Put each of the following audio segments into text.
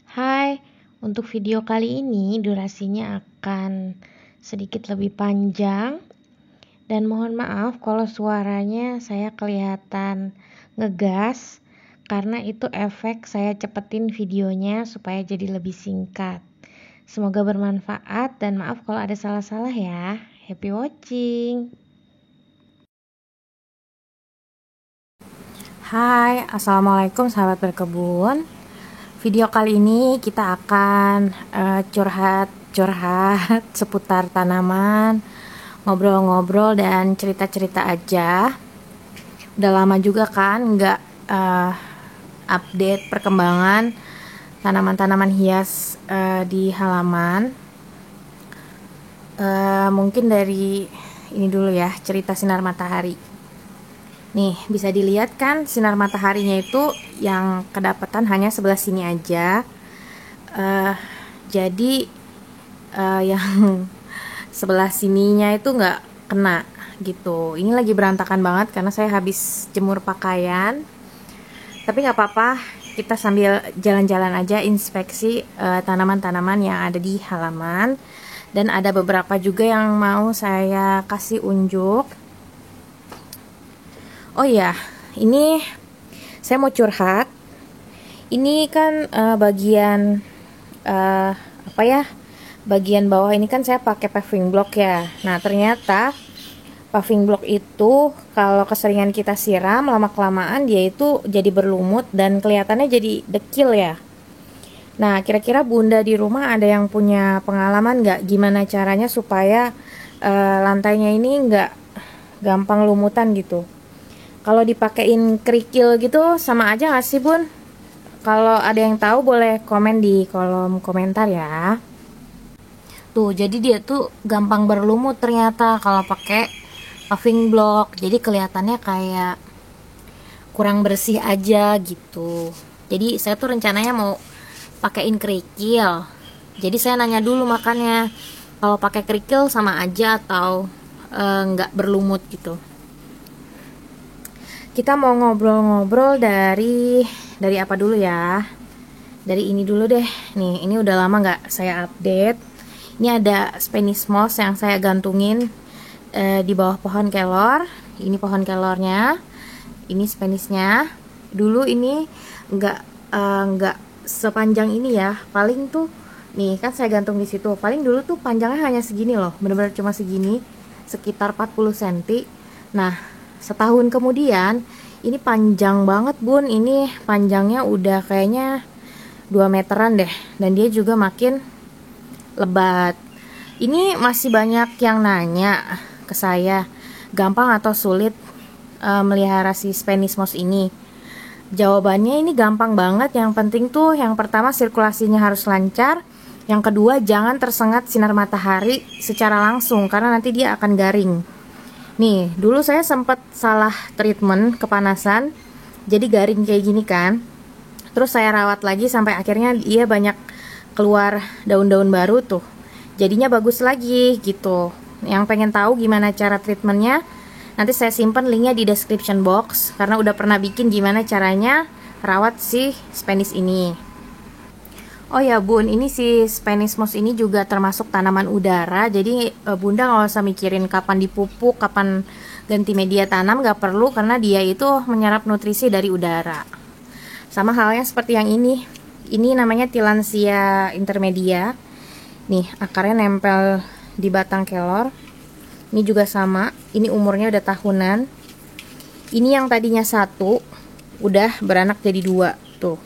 Hai, untuk video kali ini durasinya akan sedikit lebih panjang dan mohon maaf kalau suaranya saya kelihatan ngegas karena itu efek saya cepetin videonya supaya jadi lebih singkat. Semoga bermanfaat dan maaf kalau ada salah-salah ya. Happy watching. Hai, assalamualaikum sahabat berkebun. Video kali ini kita akan curhat seputar tanaman, ngobrol-ngobrol dan cerita-cerita aja. Udah lama juga kan nggak update perkembangan tanaman-tanaman hias di halaman. Mungkin dari ini dulu ya, cerita sinar matahari. Nih, bisa dilihat kan sinar mataharinya itu yang kedapatan hanya sebelah sini aja. Jadi yang sebelah sininya itu nggak kena gitu. Ini lagi berantakan banget karena saya habis jemur pakaian. Tapi nggak apa-apa, kita sambil jalan-jalan aja inspeksi tanaman-tanaman yang ada di halaman. Dan ada beberapa juga yang mau saya kasih unjuk. Oh iya, ini saya mau curhat. Ini kan bagian apa ya? Bagian bawah ini kan saya pakai paving block ya. Nah, ternyata paving block itu kalau keseringan kita siram lama-kelamaan dia itu jadi berlumut dan kelihatannya jadi dekil ya. Nah, kira-kira Bunda di rumah ada yang punya pengalaman nggak gimana caranya supaya lantainya ini nggak gampang lumutan gitu? Kalau dipakein kerikil gitu sama aja nggak sih Bun? Kalau ada yang tahu boleh komen di kolom komentar ya. Tuh, jadi dia tuh gampang berlumut ternyata kalau pakai paving block. Jadi kelihatannya kayak kurang bersih aja gitu. Jadi saya tuh rencananya mau pakein kerikil. Jadi saya nanya dulu makanya kalau pakai kerikil sama aja atau nggak berlumut gitu. Kita mau ngobrol-ngobrol dari apa dulu ya? Dari ini dulu deh. Nih, ini udah lama nggak saya update. Ini ada Spanish moss yang saya gantungin di bawah pohon kelor. Ini pohon kelornya. Ini Spanishnya. Dulu ini nggak sepanjang ini ya. Paling tuh nih kan saya gantung di situ. Paling dulu tuh panjangnya hanya segini loh. Bener-bener cuma segini, sekitar 40 cm. Nah, setahun kemudian ini panjang banget Bun. Ini panjangnya udah kayaknya 2 meteran deh. Dan dia juga makin lebat. Ini masih banyak yang nanya ke saya, gampang atau sulit melihara si Spanish moss ini. Jawabannya ini gampang banget. Yang penting tuh yang pertama sirkulasinya harus lancar. Yang kedua jangan tersengat sinar matahari secara langsung karena nanti dia akan garing. Nih, dulu saya sempat salah treatment kepanasan, jadi garing kayak gini kan. Terus saya rawat lagi sampai akhirnya dia banyak keluar daun-daun baru tuh. Jadinya bagus lagi gitu. Yang pengen tahu gimana cara treatmentnya, nanti saya simpan linknya di description box karena udah pernah bikin gimana caranya rawat si Spanish ini. Oh ya Bun, ini si Spanish moss ini juga termasuk tanaman udara. Jadi Bunda nggak usah mikirin kapan dipupuk, kapan ganti media tanam, nggak perlu karena dia itu menyerap nutrisi dari udara. Sama halnya seperti yang ini. Ini namanya Tillandsia intermedia. Nih, akarnya nempel di batang kelor. Ini juga sama. Ini umurnya udah tahunan. Ini yang tadinya satu, udah beranak jadi dua. Tuh.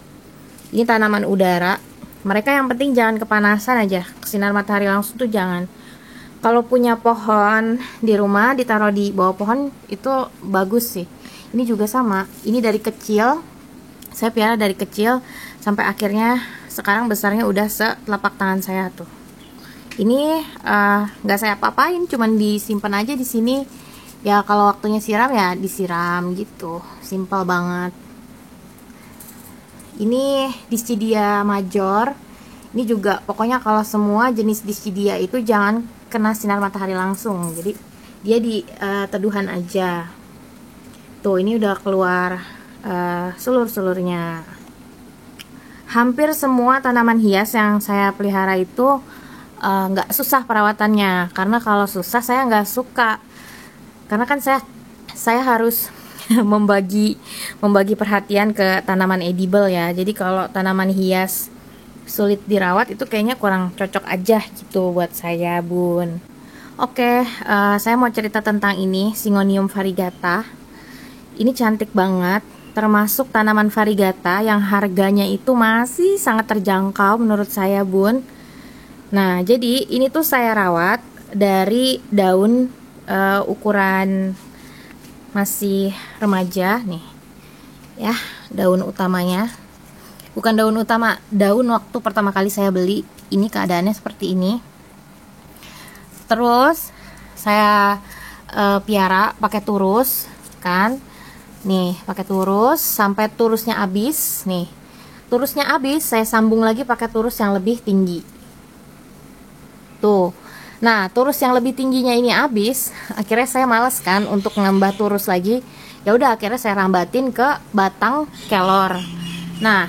Ini tanaman udara. Mereka yang penting jangan kepanasan aja, sinar matahari langsung tuh jangan. Kalau punya pohon di rumah ditaruh di bawah pohon itu bagus sih. Ini juga sama. Ini dari kecil, saya piara dari kecil sampai akhirnya sekarang besarnya udah setelapak tangan saya tuh. Ini nggak saya apa-apain, cuman disimpan aja di sini. Ya kalau waktunya siram ya disiram gitu, simpel banget. Ini Dischidia major. Ini juga pokoknya kalau semua jenis Dischidia itu jangan kena sinar matahari langsung. Jadi dia di teduhan aja. Tuh ini udah keluar seluruh-seluruhnya. hampir semua tanaman hias yang saya pelihara itu nggak susah perawatannya, karena kalau susah saya nggak suka, karena kan saya harus membagi perhatian ke tanaman edible ya. Jadi kalau tanaman hias sulit dirawat itu kayaknya kurang cocok aja gitu buat saya, Bun. Oke, saya mau cerita tentang ini, Syngonium variegata. Ini cantik banget, termasuk tanaman variegata yang harganya itu masih sangat terjangkau menurut saya, Bun. Nah, jadi ini tuh saya rawat dari daun ukuran masih remaja nih. Ya, daun utamanya. Bukan daun utama, daun waktu pertama kali saya beli. Ini keadaannya seperti ini. Terus saya piara pakai turus kan. Nih, pakai turus sampai turusnya habis. Nih, turusnya habis, saya sambung lagi pakai turus yang lebih tinggi. Tuh. Nah, turus yang lebih tingginya ini habis, akhirnya saya males kan untuk nambah turus lagi. Ya udah, akhirnya saya rambatin ke batang kelor. Nah,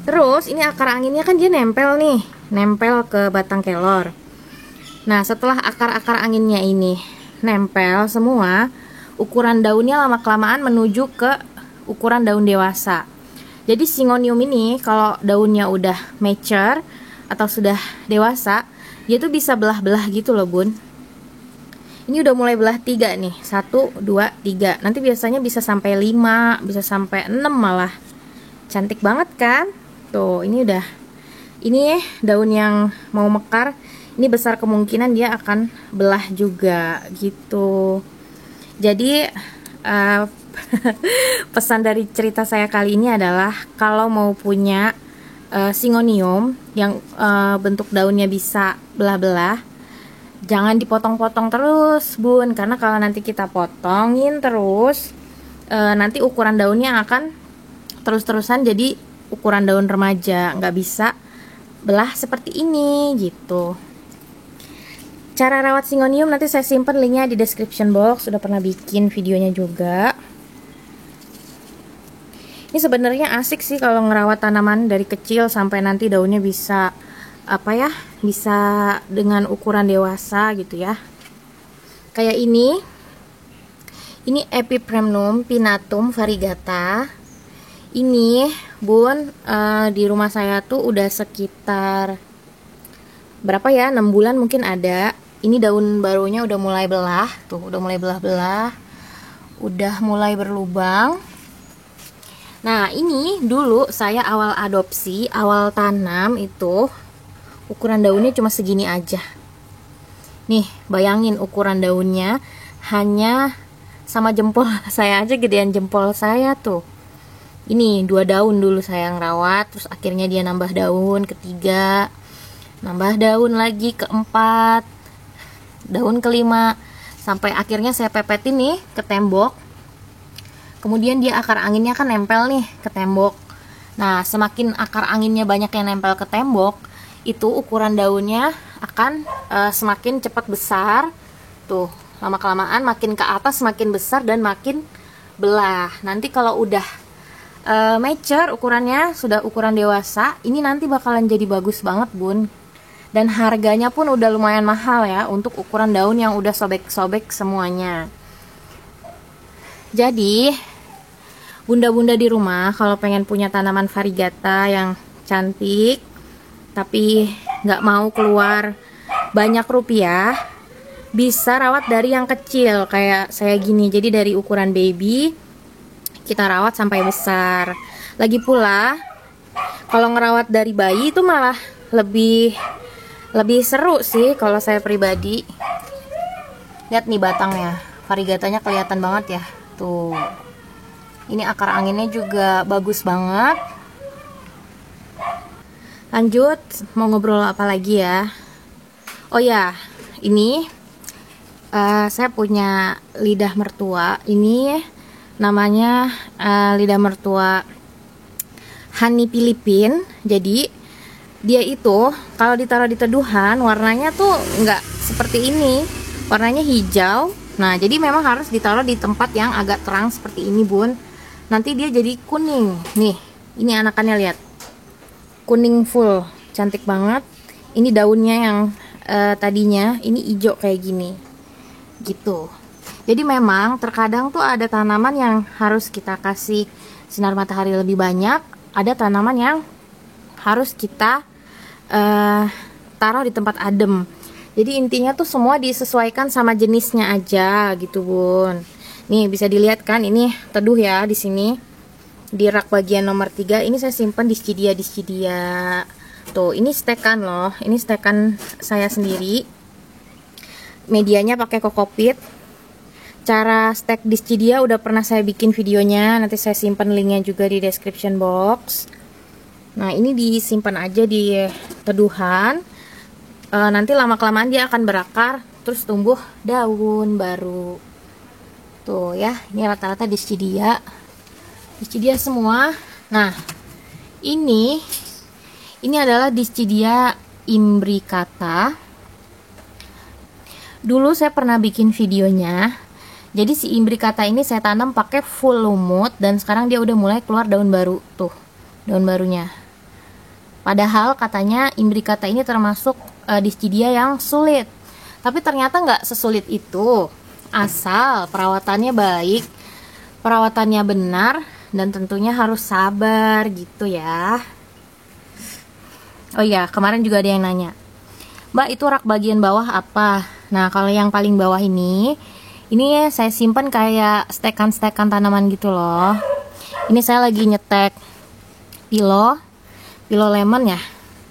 terus ini akar anginnya kan dia nempel nih, nempel ke batang kelor. Nah, setelah akar-akar anginnya ini nempel semua, ukuran daunnya lama-kelamaan menuju ke ukuran daun dewasa. Jadi Syngonium ini kalau daunnya udah mature atau sudah dewasa, dia tuh bisa belah-belah gitu loh, Bun. Ini udah mulai belah 3 nih, 1, 2, 3. Nanti biasanya bisa sampai 5, bisa sampai 6 malah. Cantik banget kan? Tuh, ini udah. Ini daun yang mau mekar, ini besar kemungkinan dia akan belah juga gitu. Jadi pesan dari cerita saya kali ini adalah kalau mau punya Syngonium yang bentuk daunnya bisa belah-belah, jangan dipotong-potong terus, Bun, karena kalau nanti kita potongin terus, nanti ukuran daunnya akan terus-terusan jadi ukuran daun remaja, nggak bisa belah seperti ini gitu. Cara rawat Syngonium nanti saya simpan linknya di description box, sudah pernah bikin videonya juga. Ini sebenarnya asik sih kalau ngerawat tanaman dari kecil sampai nanti daunnya bisa bisa dengan ukuran dewasa gitu ya. Kayak ini Epipremnum pinnatum variegata. Ini, Bun, di rumah saya tuh udah sekitar berapa ya? 6 bulan mungkin ada. Ini daun barunya udah mulai belah, tuh udah mulai belah-belah. Udah mulai berlubang. Nah, ini dulu saya awal adopsi, awal tanam itu ukuran daunnya cuma segini aja. Nih, bayangin ukuran daunnya hanya sama jempol saya aja, gedean jempol saya tuh. Ini 2 daun dulu saya ngerawat, terus akhirnya dia nambah daun ketiga, nambah daun lagi keempat, daun kelima, sampai akhirnya saya pepetin nih ke tembok. Kemudian dia akar anginnya kan nempel nih ke tembok. Nah, semakin akar anginnya banyak yang nempel ke tembok, itu ukuran daunnya akan semakin cepat besar. Tuh, lama-kelamaan makin ke atas makin besar dan makin belah. Nanti kalau udah mature ukurannya, sudah ukuran dewasa, ini nanti bakalan jadi bagus banget, Bun. Dan harganya pun udah lumayan mahal ya untuk ukuran daun yang udah sobek-sobek semuanya. Jadi, bunda-bunda di rumah kalau pengen punya tanaman variegata yang cantik tapi nggak mau keluar banyak rupiah, bisa rawat dari yang kecil kayak saya gini. Jadi dari ukuran baby kita rawat sampai besar. Lagi pula kalau ngerawat dari bayi itu malah lebih seru sih kalau saya pribadi. Lihat nih batangnya, variegatanya kelihatan banget ya. Tuh. Ini akar anginnya juga bagus banget. Lanjut, mau ngobrol apa lagi ya? Oh ya, ini saya punya lidah mertua. Ini namanya lidah mertua Honey Philippine. Jadi dia itu kalau ditaruh di teduhan warnanya tuh nggak seperti ini, warnanya hijau. Nah, jadi memang harus ditaruh di tempat yang agak terang seperti ini, Bun. Nanti dia jadi kuning. Nih, ini anakannya, lihat. kuning full, cantik banget. Ini daunnya yang tadinya ini hijau kayak gini gitu. Jadi memang terkadang tuh ada tanaman yang harus kita kasih sinar matahari lebih banyak, ada tanaman yang harus kita taruh di tempat adem. Jadi intinya tuh semua disesuaikan sama jenisnya aja gitu bun. Nih bisa dilihat kan, ini teduh ya di sini di rak bagian nomor 3. Ini saya simpan dischidia. Tuh, ini stekan loh. Ini stekan saya sendiri. Medianya pakai kokopit. Cara stek dischidia udah pernah saya bikin videonya. Nanti saya simpan linknya juga di description box. Nah, ini disimpan aja di teduhan. Nanti lama-kelamaan dia akan berakar, terus tumbuh daun baru. Tuh ya, ini rata-rata dischidia semua. Nah, ini adalah dischidia imbricata. Dulu saya pernah bikin videonya. Jadi si imbricata ini saya tanam pakai full lumut dan sekarang dia udah mulai keluar daun baru tuh, daun barunya. Padahal katanya imbricata ini termasuk dischidia yang sulit. Tapi ternyata nggak sesulit itu. Asal perawatannya baik, perawatannya benar, dan tentunya harus sabar gitu ya. Oh iya, kemarin juga ada yang nanya, Mbak itu rak bagian bawah apa? Nah, kalau yang paling bawah ini saya simpan kayak stekan-stekan tanaman gitu loh. Ini saya lagi nyetek pilo lemon ya.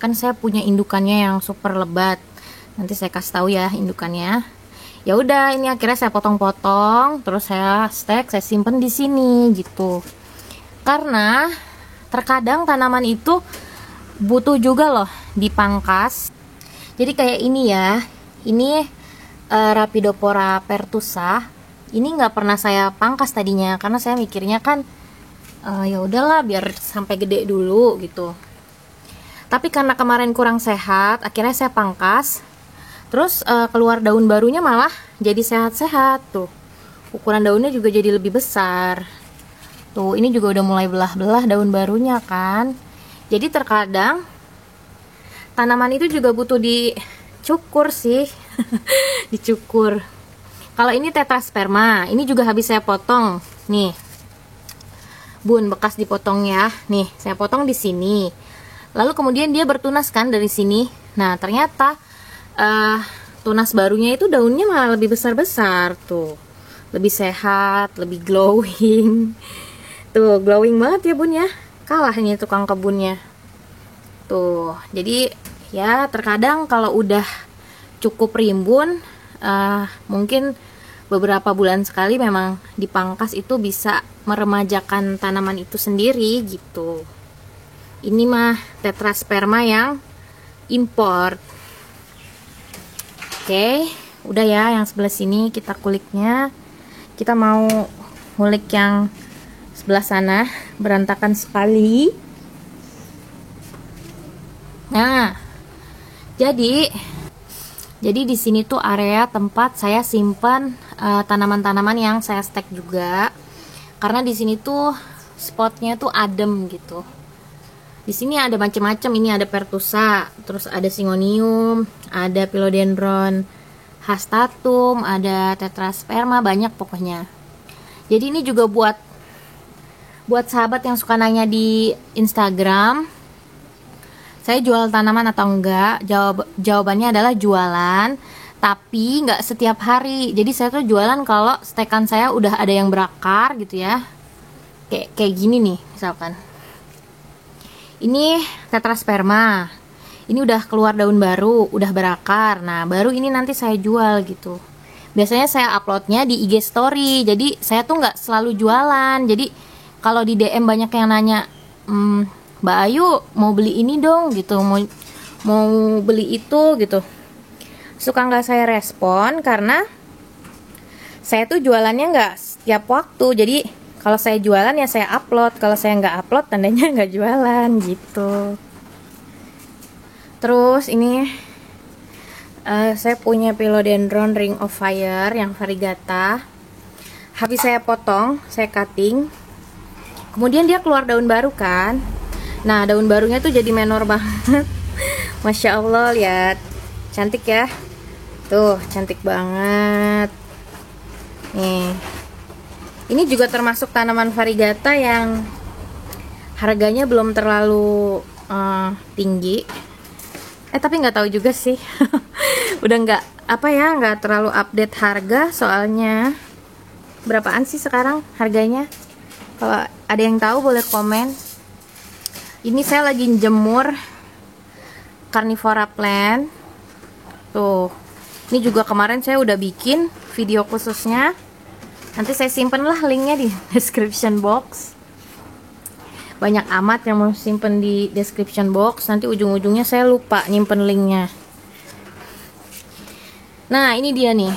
Kan saya punya indukannya yang super lebat. Nanti saya kasih tahu ya indukannya. Ya udah, ini akhirnya saya potong-potong, terus saya stek, saya simpan di sini gitu. Karena terkadang tanaman itu butuh juga loh dipangkas. Jadi kayak ini ya, ini Rhapidopora pertusa. Ini nggak pernah saya pangkas tadinya karena saya mikirnya kan ya udahlah biar sampai gede dulu gitu. Tapi karena kemarin kurang sehat, akhirnya saya pangkas. Terus keluar daun barunya malah jadi sehat-sehat tuh. Ukuran daunnya juga jadi lebih besar. Tuh, ini juga udah mulai belah-belah daun barunya kan. Jadi terkadang tanaman itu juga butuh dicukur sih. Dicukur. Kalau ini tetrasperma, ini juga habis saya potong. Nih. Bun, bekas dipotong ya. Nih, saya potong di sini. Lalu kemudian dia bertunas kan dari sini. Nah, ternyata tunas barunya itu daunnya malah lebih besar-besar tuh. Lebih sehat, lebih glowing. Tuh, glowing banget ya bun ya. Kalah ini tukang kebunnya. Tuh, jadi ya terkadang kalau udah cukup rimbun, mungkin beberapa bulan sekali memang dipangkas itu bisa meremajakan tanaman itu sendiri gitu. Ini mah tetrasperma yang import. Oke, udah ya yang sebelah sini kita kuliknya. Kita mau ngulik yang sebelah sana, berantakan sekali. Nah, jadi di sini tuh area tempat saya simpan tanaman-tanaman yang saya stek juga. Karena di sini tuh spotnya tuh adem gitu. Di sini ada macam-macam, ini ada pertusa, terus ada syngonium, ada philodendron hastatum, ada tetrasperma, banyak pokoknya. Jadi ini juga buat sahabat yang suka nanya di Instagram, saya jual tanaman atau enggak? Jawabannya adalah jualan, tapi nggak setiap hari. Jadi saya tuh jualan kalau stekan saya udah ada yang berakar gitu ya. Kayak gini nih misalkan. Ini tetrasperma. Ini udah keluar daun baru, udah berakar. Nah, baru ini nanti saya jual gitu. Biasanya saya uploadnya di IG story. Jadi saya tuh nggak selalu jualan. Jadi kalau di DM banyak yang nanya, Mbak Ayu mau beli ini dong gitu, mau beli itu gitu. Suka nggak saya respon karena saya tuh jualannya nggak setiap waktu. Jadi kalau saya jualan ya saya upload, kalau saya nggak upload tandanya nggak jualan gitu. Terus ini saya punya philodendron ring of fire yang variegata. Habis saya potong, saya cutting. Kemudian dia keluar daun baru kan. Nah, daun barunya tuh jadi menor banget. Masya Allah, lihat. Cantik ya. Tuh, cantik banget. Nih. Ini juga termasuk tanaman variegata yang harganya belum terlalu tinggi. Tapi nggak tahu juga sih. Udah nggak terlalu update harga, soalnya berapaan sih sekarang harganya? Kalau ada yang tahu boleh komen. Ini saya lagi jemur Carnivora plant. Tuh. Ini juga kemarin saya udah bikin video khususnya. Nanti saya simpen lah linknya di description box. Banyak amat yang mau simpen di description box. Nanti ujung-ujungnya saya lupa nyimpen linknya. Nah, ini dia nih.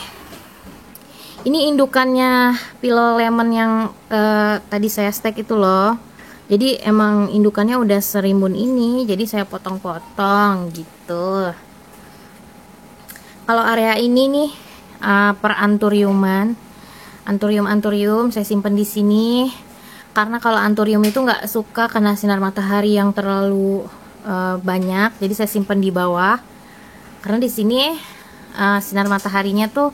Ini indukannya Pillow Lemon yang tadi saya stek itu loh. Jadi emang indukannya udah serimbun ini. Jadi saya potong-potong gitu. Kalau area ini nih per anthuriuman, anthurium saya simpen di sini. Karena kalau anthurium itu nggak suka kena sinar matahari yang terlalu banyak. Jadi saya simpen di bawah. Karena di sini sinar mataharinya tuh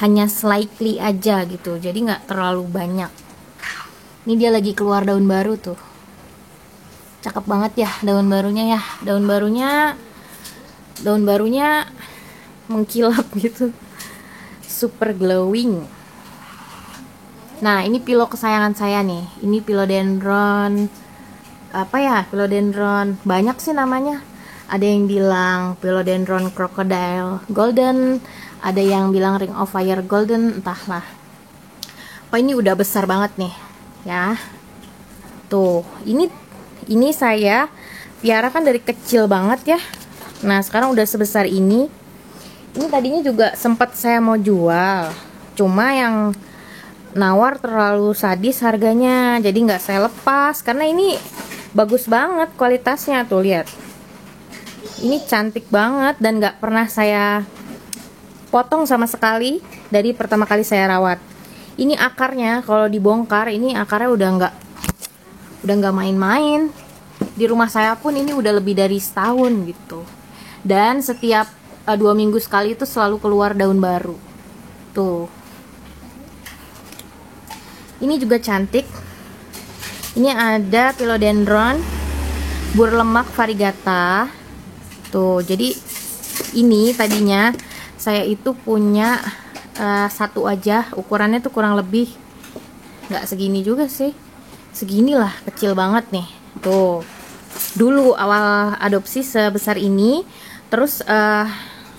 hanya slightly aja gitu, jadi nggak terlalu banyak. Ini dia lagi keluar daun baru tuh, cakep banget ya daun barunya ya. Daun barunya mengkilap gitu, super glowing. Nah, ini pillow kesayangan saya nih. Ini philodendron philodendron banyak sih namanya. Ada yang bilang philodendron crocodile golden, ada yang bilang ring of fire golden, entahlah. Ini udah besar banget nih ya. Tuh, ini saya piara kan dari kecil banget ya. Nah, sekarang udah sebesar ini. Ini tadinya juga sempat saya mau jual, cuma yang nawar terlalu sadis harganya, jadi nggak saya lepas. Karena ini bagus banget kualitasnya, tuh lihat. Ini cantik banget dan nggak pernah saya potong sama sekali dari pertama kali saya rawat. Ini akarnya kalau dibongkar, ini akarnya udah nggak main-main. Di rumah saya pun ini udah lebih dari setahun gitu. Dan setiap 2 minggu sekali itu selalu keluar daun baru. Tuh. Ini juga cantik. Ini ada philodendron burlemak variegata. Tuh, jadi ini tadinya saya itu punya satu aja, ukurannya tuh kurang lebih nggak segini juga sih, seginilah, kecil banget nih. Tuh, dulu awal adopsi sebesar ini, terus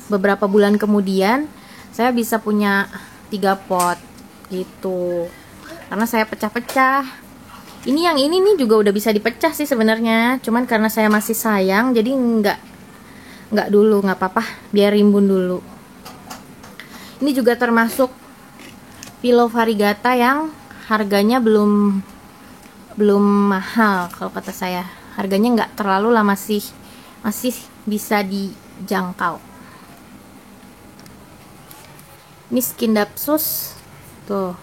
beberapa bulan kemudian saya bisa punya 3 pot gitu, karena saya pecah-pecah. Ini yang ini nih juga udah bisa dipecah sih sebenarnya, cuman karena saya masih sayang jadi nggak dulu, nggak apa-apa, biar rimbun dulu. Ini juga termasuk pillow variegata yang harganya belum mahal kalau kata saya. Harganya nggak terlalu lah, masih bisa dijangkau. Ini Scindapsus tuh,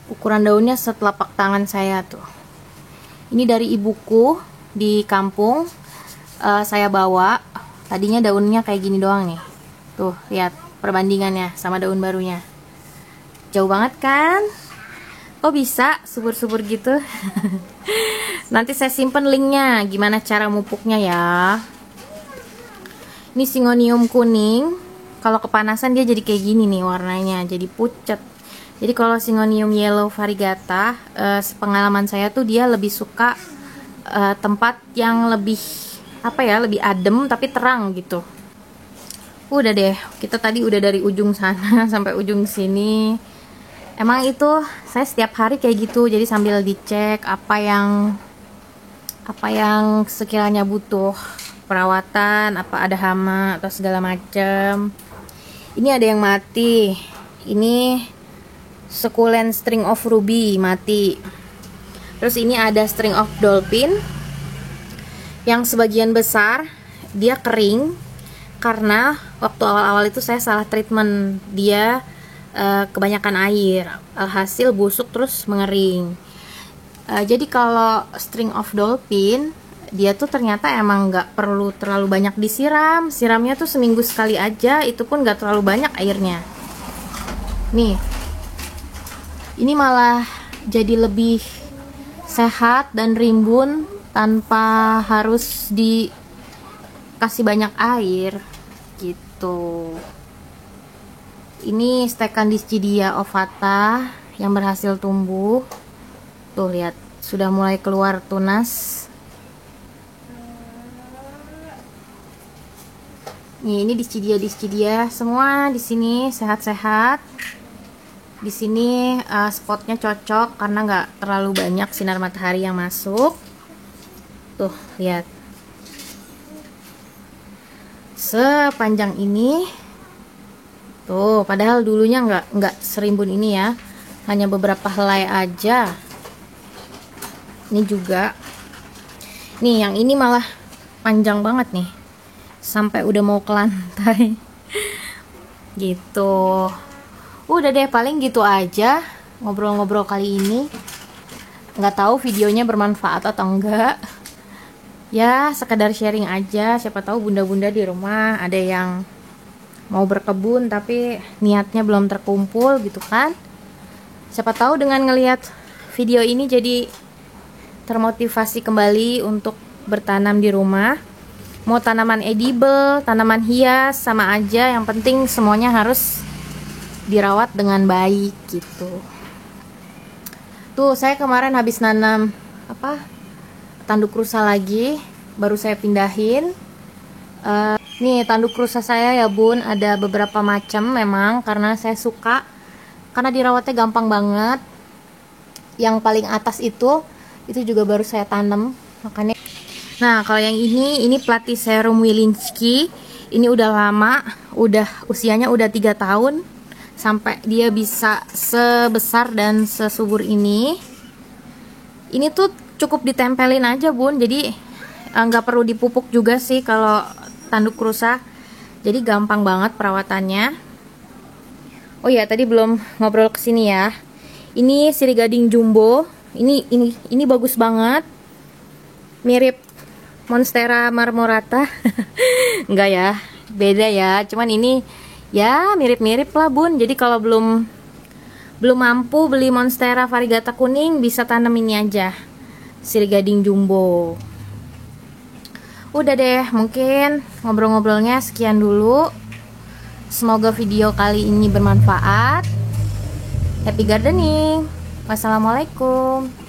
ukuran daunnya setelapak tangan saya tuh. Ini dari ibuku di kampung, saya bawa. Tadinya daunnya kayak gini doang nih. Tuh, lihat perbandingannya sama daun barunya. Jauh banget kan? Kok bisa subur-subur gitu? Nanti saya simpen linknya gimana cara mupuknya ya. Ini Syngonium kuning. Kalau kepanasan dia jadi kayak gini nih warnanya, jadi pucat. Jadi kalau Syngonium yellow variegata, sepengalaman saya tuh dia lebih suka tempat yang lebih lebih adem tapi terang gitu. Udah deh, kita tadi udah dari ujung sana sampai ujung sini. Emang itu saya setiap hari kayak gitu, jadi sambil dicek apa yang sekiranya butuh perawatan, apa ada hama atau segala macam. Ini ada yang mati. Ini succulent string of ruby mati. Terus ini ada string of dolphin yang sebagian besar dia kering karena waktu awal-awal itu saya salah treatment, dia kebanyakan air, alhasil busuk terus mengering. Jadi kalau string of dolphin dia tuh ternyata emang nggak perlu terlalu banyak disiram. Siramnya tuh seminggu sekali aja, itu pun nggak terlalu banyak airnya. Nih, ini malah jadi lebih sehat dan rimbun tanpa harus dikasih banyak air gitu. Ini stekan Dischidia ovata yang berhasil tumbuh. Tuh lihat, sudah mulai keluar tunas. Nih, ini Dischidia semua di sini sehat-sehat. Di sini spotnya cocok karena nggak terlalu banyak sinar matahari yang masuk. Tuh lihat, sepanjang ini. Tuh, padahal dulunya nggak serimbun ini ya, hanya beberapa helai aja. Ini juga. Nih, yang ini malah panjang banget nih, sampai udah mau ke lantai. Gitu. Udah deh, paling gitu aja ngobrol-ngobrol kali ini. Nggak tahu videonya bermanfaat atau enggak. Ya, sekedar sharing aja. Siapa tahu bunda-bunda di rumah ada yang mau berkebun tapi niatnya belum terkumpul gitu kan. Siapa tahu dengan ngelihat video ini jadi termotivasi kembali untuk bertanam di rumah. Mau tanaman edible, tanaman hias, sama aja. Yang penting semuanya harus dirawat dengan baik gitu. Tuh, saya kemarin habis nanam tanduk rusa lagi, baru saya pindahin. Nih tanduk rusa saya ya bun, ada beberapa macam memang karena saya suka, karena dirawatnya gampang banget. Yang paling atas itu juga baru saya tanam, makanya. Nah, kalau yang ini Platyserum wilinski. Ini udah lama, usianya udah 3 tahun sampai dia bisa sebesar dan sesubur ini. Ini tuh cukup ditempelin aja bun, jadi nggak perlu dipupuk juga sih kalau tanduk rusa. Jadi gampang banget perawatannya. Oh ya, tadi belum ngobrol kesini ya. Ini sirih gading jumbo. Ini bagus banget. Mirip Monstera marmorata. Enggak ya, beda ya. Cuman ini ya mirip-mirip lah bun. Jadi kalau belum mampu beli Monstera variegata kuning, bisa tanam ini aja, sirih gading jumbo. Udah deh, mungkin ngobrol-ngobrolnya sekian dulu. Semoga video kali ini bermanfaat. Happy gardening. Wassalamualaikum.